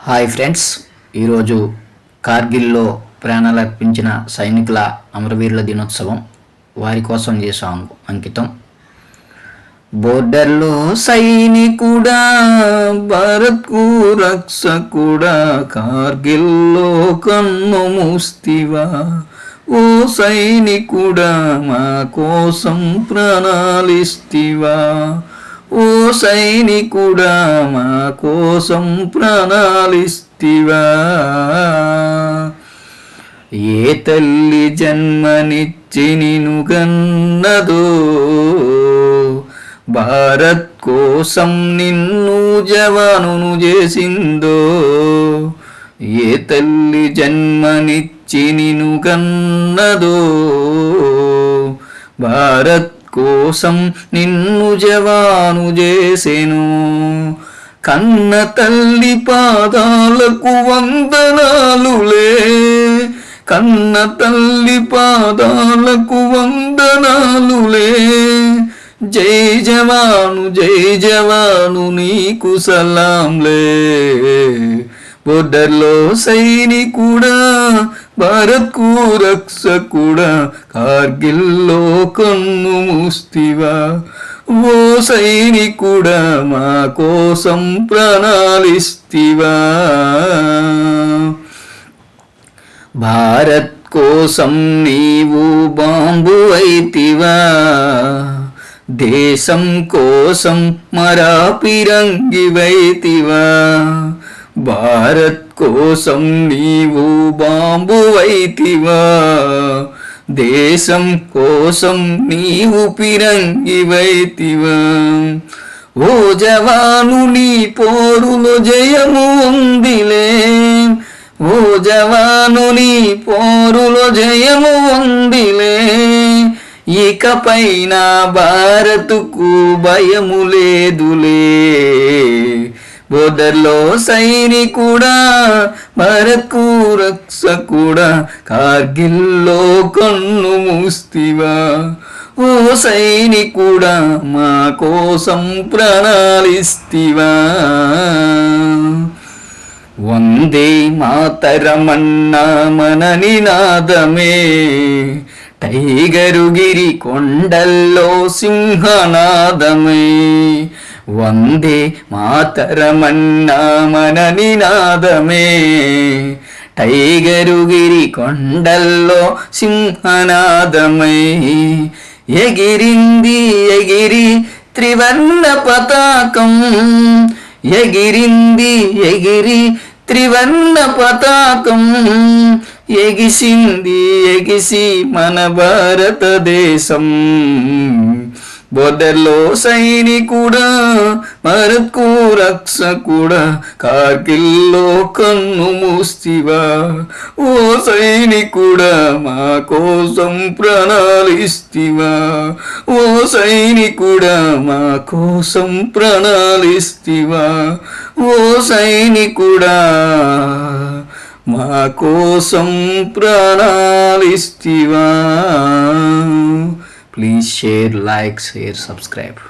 Hi friends, ఈరోజు కార్గిల్లో ప్రాణాలర్పించిన సైనికుల అమరవీరుల దినోత్సవం. వారి కోసం చేసే అంకితం. బోర్డర్లో సైనికుడా, భారత్కు రక్షకుడా, కార్గిల్లో కన్ను మూస్తివా. ఓ సైనికుడా, మా కోసం ప్రాణాలిస్తివా. ఓ సైనికుడా, మా కోసం ప్రాణాలిస్తివా. ఏ తల్లి జన్మనిచ్చి నిన్ను గన్నదో, భారత్ కోసం నిన్ను జవానును చేసిందో. ఏ తల్లి జన్మనిచ్చి నిన్ను గన్నదో, భారత్ కోసం నిన్ను జవాను చేసెను. కన్న తల్లి పాదాలకు వందనాలులే, కన్న తల్లి పాదాలకు వందనాలులే. జై జవాను జై జవాను నీకు సలాంలే. బోర్డర్లో సైనికుడా, భారత్కు రక్షకుడా, కార్గిల్లో కన్ను మూస్తివా. ఓ సైనికుడా, మా కోసం ప్రాణాలిస్తివా. భారత్ కోసం నీవు బాంబు అయితివా. దేశం కోసం మరా పిరంగివైతివా. భారత్ కోసం నీవు బాంబు అయితివా. దేశం కోసం నీవు పిరంగివైతివా. ఓ జవాను, నీ పోరులో జయము ఉందిలే. ఓ జవాను, నీ పోరులో జయము ఉందిలే. ఇకపైన భారత్కు భయము లేదులే. బోర్డర్లో సైనికుడా, భారత్కు రక్షకుడా, కార్గిల్లో కన్ను మూస్తివా. ఓ సైనికుడా, మా కోసం ప్రాణాలిస్తివా. వందే మాతరమన్నా మన నినాదమే. టైగరుగిరి కొండల్లో సింహనాదమై. వందే మాతరమన్నా మన నినాదమే. టైగరుగిరి కొండల్లో సింహనాదమై. ఎగిరింది ఎగిరి త్రివర్ణ పతాకం. ఎగిరింది ఎగిరి త్రివర్ణ పతాకం. ఎగిసింది ఎగిసి మన భారతదేశం. బోర్డర్లో సైనికుడా, భారత్కు రక్షకుడా, కార్గిల్లో కన్ను మూస్తివా. ఓ సైనికుడా, మా కోసం ప్రాణాలిస్తివా. ఓ సైనికుడా, మా కోసం ప్రాణాలిస్తివా. ఓ సైనికుడా, మా కోసం ప్రాణాలిస్తివా. Please share, like, share, subscribe.